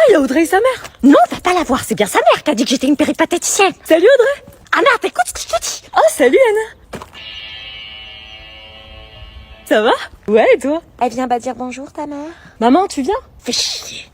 il y a Audrey et sa mère. Non, va pas la voir, c'est bien sa mère qui a dit que j'étais une péripatéticienne. Salut Audrey. Anna, t'écoutes ce que je te dis? Oh, salut Anna. Ça va? Ouais, et toi? Elle vient dire bonjour, ta mère. Maman, tu viens? Fais chier.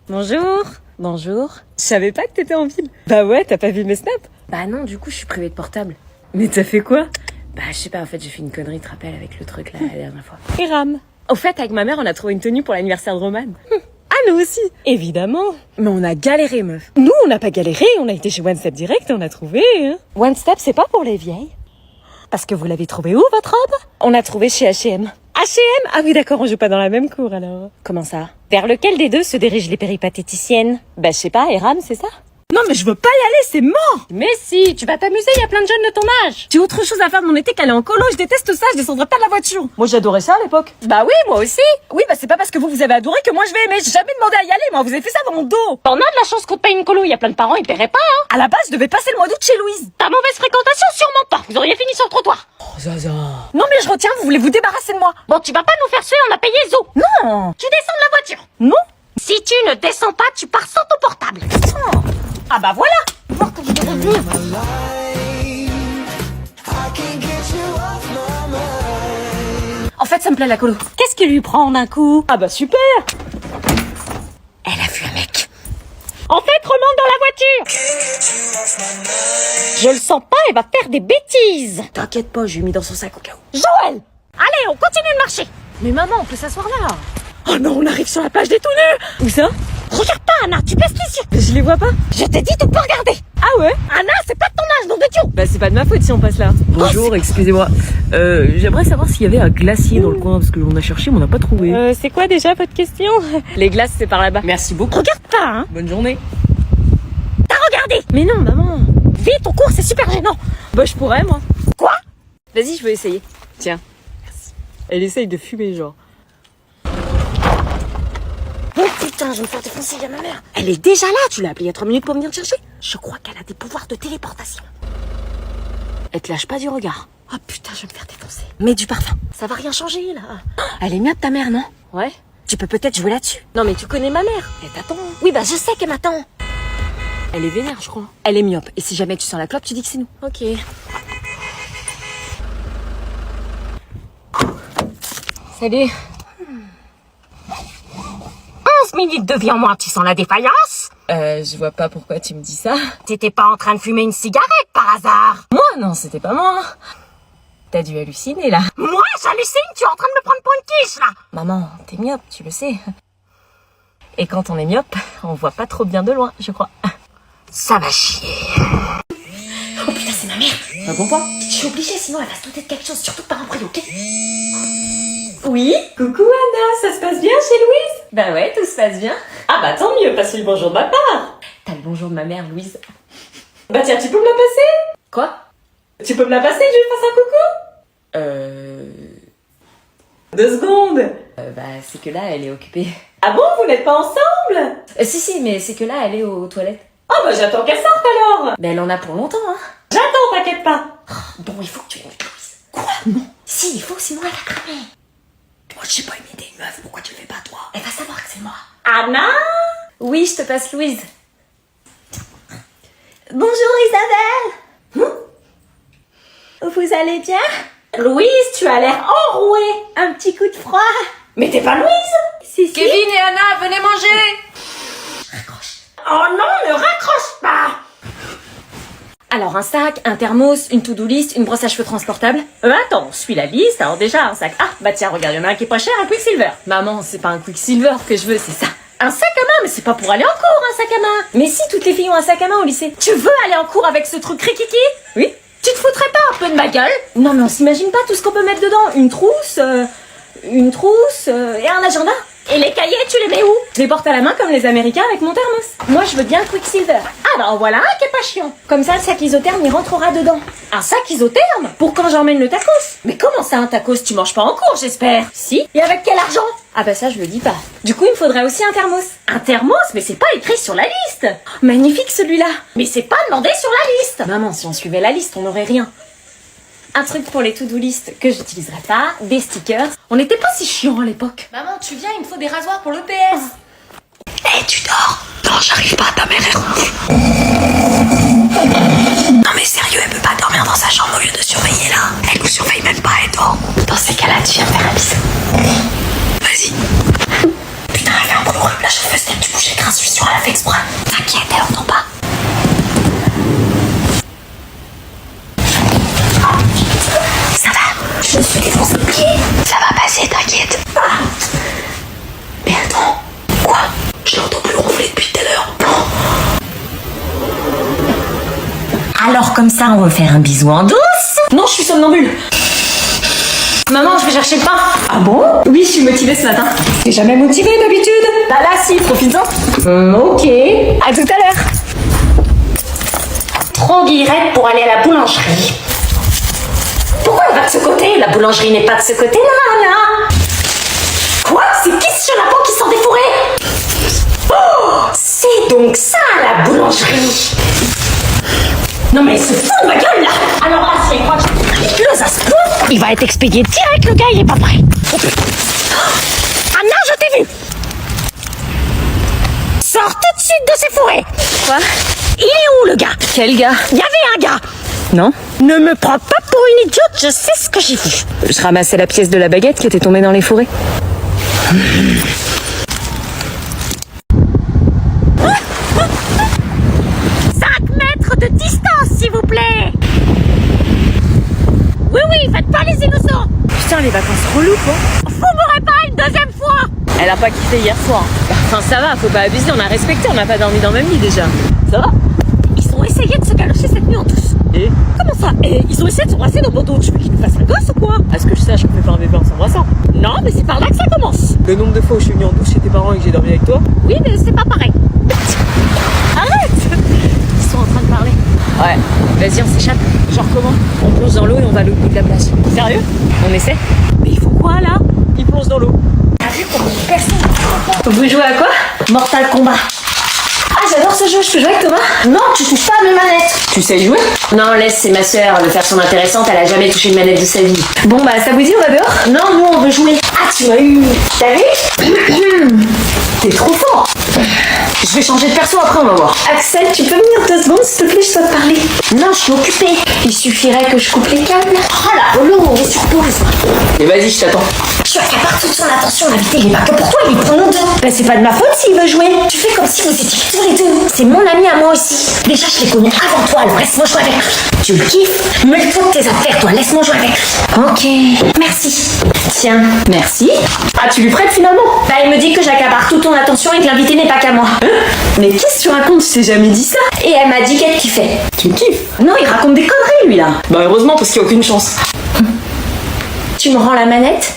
Bonjour. Bonjour. Je savais pas que t'étais en ville. Bah ouais, t'as pas vu mes snaps? Bah non, du coup, je suis privée de portable. Mais t'as fait quoi? Bah, je sais pas, en fait, j'ai fait une connerie, tu te rappelles, avec le truc, là, la dernière fois. Hiram. Au fait, avec ma mère, on a trouvé une tenue pour l'anniversaire de Roman. Ah, nous aussi. Évidemment. Mais on a galéré, meuf. Nous, on n'a pas galéré, on a été chez One Step Direct et on a trouvé, hein. One Step, c'est pas pour les vieilles. Parce que vous l'avez trouvé où, votre robe? On a trouvé chez H&M. H&M? Ah oui, d'accord, on joue pas dans la même cour, alors. Comment ça? Vers lequel des deux se dirigent les péripatéticiennes? Bah, je sais pas, Hiram, c'est ça? Non, mais je veux pas y aller, c'est mort! Mais si, tu vas t'amuser, y a plein de jeunes de ton âge. J'ai autre chose à faire de mon été qu'aller en colo, je déteste ça, je descendrai pas de la voiture. Moi, j'adorais ça à l'époque. Bah oui, moi aussi. Oui, bah c'est pas parce que vous avez adoré que moi je vais aimer, j'ai jamais demandé à y aller, moi, vous avez fait ça dans mon dos. T'en as de la chance qu'on te paye une colo, y a plein de parents, ils paieraient pas, hein. À la base, je devais passer le mois d'août chez Louise. Ta mauvaise fréquentation, sûrement pas. Vous auriez fini sur le trottoir. Oh, Zaza. Non, mais je retiens, vous voulez vous débarrasser de moi. Bon, tu vas pas nous faire suer, on a payé Zo. Non. Tu descends de la voiture. Non. Si tu ne descends pas, tu pars sans ton portable. Ah bah voilà. Voir que vous devez venir. En fait, ça me plaît la colo. Qu'est-ce qui lui prend d'un coup? Ah bah super. Elle a vu un mec. En fait, remonte dans la voiture. Je le sens pas, elle va faire des bêtises. T'inquiète pas, je lui ai mis dans son sac au cas où. Joël! Allez, on continue de marcher. Mais maman, on peut s'asseoir là. Oh non, on arrive sur la plage des tout nus. Où ça? Regarde pas, Anna, tu baisses les yeux. Je les vois pas. Je t'ai dit de pas regarder. Ah ouais? Anna, c'est pas de ton âge, nom de Dieu. Bah c'est pas de ma faute si on passe là. Bonjour, excusez-moi. J'aimerais savoir s'il y avait un glacier dans le coin, parce que l'on a cherché, mais on n'a pas trouvé. C'est quoi déjà votre question? Les glaces, c'est par là-bas. Merci beaucoup. Regarde pas, hein. Bonne journée. T'as regardé. Mais non, maman. Vite, ton cours, c'est super gênant. Bah je pourrais, moi. Quoi? Vas-y, je veux essayer. Tiens. Merci. Elle essaye de fumer, genre. Oh putain, je vais me faire défoncer, il y a ma mère. Elle est déjà là, tu l'as appelée il y a 3 minutes pour venir te chercher. Je crois qu'elle a des pouvoirs de téléportation. Elle te lâche pas du regard. Oh putain, je vais me faire défoncer. Mets du parfum, ça va rien changer là. Elle est myope ta mère, non? Ouais. Tu peux peut-être jouer là-dessus. Non mais tu connais ma mère. Elle t'attend. Oui, bah je sais qu'elle m'attend. Elle est vénère, je crois. Elle est myope, et si jamais tu sens la clope, tu dis que c'est nous. Ok. Salut. 11 minutes de vie en moins, tu sens la défaillance? Je vois pas pourquoi tu me dis ça. T'étais pas en train de fumer une cigarette par hasard? Moi, non, c'était pas moi. T'as dû halluciner, là. Moi, j'hallucine, tu es en train de me prendre pour une quiche, là. Maman, t'es myope, tu le sais. Et quand on est myope, on voit pas trop bien de loin, je crois. Ça va chier. Oh putain, c'est ma mère. Ça comprend pas? Je suis obligée, sinon elle va se douter de quelque chose, surtout par un bruit, ok? Oui? Coucou Anna, ça se passe bien chez Louise? Bah ouais, tout se passe bien. Ah bah tant mieux, passe le bonjour de ma part. T'as le bonjour de ma mère, Louise. Bah tiens, tu peux me la passer? Quoi? Tu peux me la passer que je lui fasse un coucou? 2 secondes. Bah, c'est que là, elle est occupée. Ah bon, vous n'êtes pas ensemble? Si, mais c'est que là, elle est aux toilettes. Oh bah j'attends qu'elle sorte alors. Mais elle en a pour longtemps, hein. J'attends, t'inquiète pas. Bon, il faut que tu imites Louise. Quoi? Non. Si, il faut, sinon elle va cramer. Moi, je sais pas imiter une meuf, pourquoi tu le fais pas, toi? Elle va savoir que c'est moi. Anna? Oui, je te passe Louise. Bonjour Isabelle. Vous allez bien? Louise, tu as l'air enrouée. Un petit coup de froid? Mais t'es pas Louise? Si. Kevin et Anna, venez manger! Oh non, ne raccroche pas. Alors, un sac, un thermos, une to-do list, une brosse à cheveux transportable. Attends, on suit la liste, alors déjà un sac. Ah, bah tiens, regarde, il y en a un qui est pas cher, un Quicksilver. Maman, c'est pas un Quicksilver que je veux, c'est ça. Un sac à main, mais c'est pas pour aller en cours, un sac à main. Mais si, toutes les filles ont un sac à main au lycée. Tu veux aller en cours avec ce truc rikiki? Oui. Tu te foutrais pas un peu de ma gueule? Non, mais on s'imagine pas tout ce qu'on peut mettre dedans. Une trousse et un agenda. Et les cahiers, tu les mets où? Je les porte à la main comme les Américains avec mon thermos. Moi, je veux bien le Quicksilver. Ah bah en voilà un qui est pas chiant. Comme ça, le sac isotherme, il rentrera dedans. Un sac isotherme? Pour quand j'emmène le tacos. Mais comment ça un tacos? Tu manges pas en cours, j'espère? Si. Et avec quel argent? Ah bah ça, je le dis pas. Du coup, il me faudrait aussi un thermos. Un thermos? Mais c'est pas écrit sur la liste. Magnifique celui-là. Mais c'est pas demandé sur la liste. Maman, si on suivait la liste, on n'aurait rien. Un truc pour les to-do list que j'utiliserais pas, des stickers. On n'était pas si chiants à l'époque. Maman, tu viens, il me faut des rasoirs pour l'EPS. Eh, tu dors? j'arrive pas, ta mère est ronfle. Non mais sérieux, elle peut pas dormir dans sa chambre au lieu de surveiller là. Elle nous surveille même pas, elle dort. Dans ces cas-là, tu viens me faire un bisou. Vas-y. Putain, elle fait un bruit horrible, la chauffeuse t'aime du bouger grâce, je suis sûre, elle a fait exprès. T'inquiète, elle entend pas. Ça va, je me suis défoncé le pied. Ça va passer, t'inquiète. Ah. Mais attends, quoi? Je l'entends plus ronfler depuis tout à l'heure. Alors comme ça, on va faire un bisou en douce. Non, je suis somnambule. Maman, je vais chercher le pain. Ah bon? Oui, je suis motivée ce matin. T'es jamais motivée d'habitude? Bah là, si, profites-en. Ok. À tout à l'heure. Trop guillerette pour aller à la boulangerie. Pourquoi elle va de ce côté? La boulangerie n'est pas de ce côté-là, là. Quoi? C'est qui ce chenapan qui sort des forêts? Oh, c'est donc ça, la boulangerie. Non mais il se fout de ma gueule, là. Alors là, c'est quoi? Le Zaspo, il va être expédié direct, le gars, il est pas prêt. Oh, putain. Anna, je t'ai vu. Sors tout de suite de ces forêts. Quoi? Il est où, le gars? Quel gars? Il y avait un gars. Non. Ne me prends pas pour une idiote, je sais ce que j'ai vu. Je ramassais la pièce de la baguette qui était tombée dans les fourrés. 5 mètres de distance, s'il vous plaît. Oui, faites pas les innocents. Putain, les vacances reloues, quoi. Vous m'aurez pas une deuxième fois. Elle a pas kiffé hier soir. Enfin, ça va, faut pas abuser, on a respecté, on n'a pas dormi dans le même lit déjà. Ça va? Ils ont essayé de se galocher cette nuit en douce. Et? Comment ça? Et ils ont essayé de s'embrasser dans mon dos. Tu veux qu'ils nous fassent un gosse ou quoi? À ce que je sache, on fait pas un bébé en s'embrassant. Non, mais c'est par là que ça commence. Le nombre de fois où je suis venue en douce chez tes parents et que j'ai dormi avec toi? Oui, mais c'est pas pareil. Arrête! Ils sont en train de parler. Ouais, vas-y, on s'échappe. Genre comment? On plonge dans l'eau et on va à l'autre bout de la plage. Sérieux? On essaie? Mais ils font quoi là? Il plonge dans l'eau. T'as vu comment personne. Vous jouez à quoi? Mortal Kombat. Ah, j'adore ce jeu, je peux jouer avec Thomas? Non, tu touches pas à mes manettes. Tu sais jouer? Non, laisse, c'est ma sœur, elle veut faire son intéressante, elle a jamais touché une manette de sa vie. Bon bah ça vous dit, on va dehors? Non, nous on veut jouer. Ah, tu m'as eu. T'as vu? T'es trop fort! Je vais changer de perso après, on va voir. Axel, tu peux venir 2 secondes, s'il te plaît, je dois te parler. Non, je suis occupée. Il suffirait que je coupe les câbles. Oh la bolo, on est sur pause. Et vas-y, je t'attends. Tu accapares toute son attention, l'invité, il est pas que pour toi, il est pour nous deux. Ben c'est pas de ma faute s'il veut jouer. Tu fais comme si vous étiez tous les deux. C'est mon ami à moi aussi. Déjà, je l'ai connu avant toi, alors laisse-moi jouer avec lui. Tu le kiffes? Mêle-toi de tes affaires, toi, laisse-moi jouer avec lui. Ok, merci. Tiens, merci. Ah, tu lui prêtes finalement? Bah, il me dit que j'accapare toute ton attention et que l'invité n'est pas qu'à moi. Mais qu'est-ce que tu racontes? Je t'ai jamais dit ça. Et elle m'a dit qu'elle kiffait. Tu me kiffes? Non, il raconte des conneries, lui, là. Bah heureusement, parce qu'il n'y a aucune chance. Tu me rends la manette?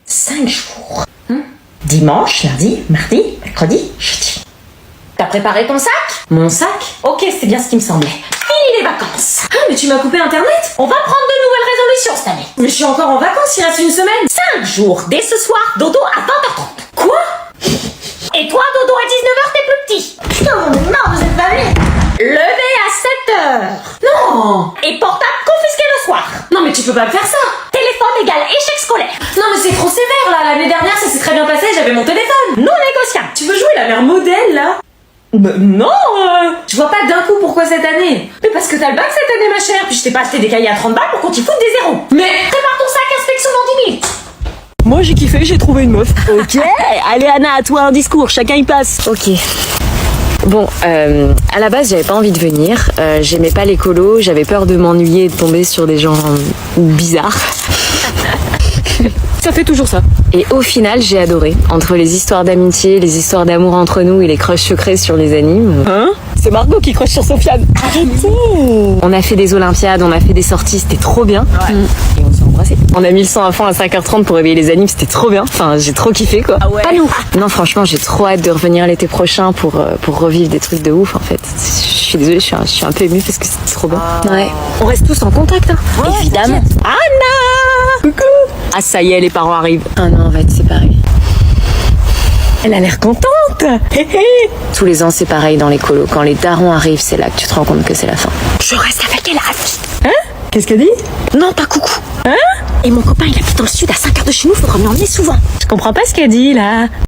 5 jours. Dimanche, lundi, mardi, mercredi, jeudi. T'as préparé ton sac? Mon sac? Ok, c'est bien ce qui me semblait. Fini les vacances. Ah, mais tu m'as coupé internet? On va prendre de nouvelles résolutions cette année. Mais je suis encore en vacances, il reste une semaine. 5 jours, dès ce soir, dodo à 20h30. Quoi? Et toi, dodo à 19h, t'es plus petit. Putain, j'en ai marre, vous êtes pas venus. Levé à 7h. Non. Et portable confisqué le soir. Non, mais tu peux pas me faire ça. Téléphone égale échec scolaire. Non, mais c'est trop sévère, là. L'année dernière, ça s'est très bien passé, j'avais mon téléphone. Non négociable. Tu veux jouer la mère modèle, là? Non, je vois pas d'un coup pourquoi cette année. Mais parce que t'as le bac cette année, ma chère. Puis je t'ai pas acheté des cahiers à 30 balles pour qu'on t'y foute des zéros. Mais prépare ton sac, inspection dans 10 minutes. Moi j'ai kiffé, j'ai trouvé une meuf. Ok, allez Anna, à toi un discours, chacun y passe. Ok. Bon, à la base, j'avais pas envie de venir. J'aimais pas l'écolo, j'avais peur de m'ennuyer et de tomber sur des gens bizarres. Ça fait toujours ça. Et au final, j'ai adoré. Entre les histoires d'amitié, les histoires d'amour entre nous et les crushs secrets sur les animes. Hein? C'est Margot qui crush sur Sofiane. Arrêtez! On a fait des Olympiades, on a fait des sorties, c'était trop bien. Ouais. Et on s'est embrassés. On a mis le sang à fond à 5h30 pour réveiller les animes, c'était trop bien. Enfin, j'ai trop kiffé quoi. Ah ouais. Pas nous. Non, franchement, j'ai trop hâte de revenir l'été prochain pour revivre des trucs de ouf en fait. Je suis désolée, je suis un peu émue parce que c'était trop bien. Ouais. On reste tous en contact, hein. Ouais, évidemment. Anna! Coucou! Ah, ça y est, les parents arrivent. Ah non, on va être séparés. Elle a l'air contente. Tous les ans, c'est pareil dans les colos. Quand les darons arrivent, c'est là que tu te rends compte que c'est la fin. Je reste avec elle à vie. Hein? Qu'est-ce qu'elle dit? Non, pas coucou. Hein? Et mon copain, il habite dans le sud, à 5 heures de chez nous, faudra m'y emmener souvent. Je comprends pas ce qu'elle dit là.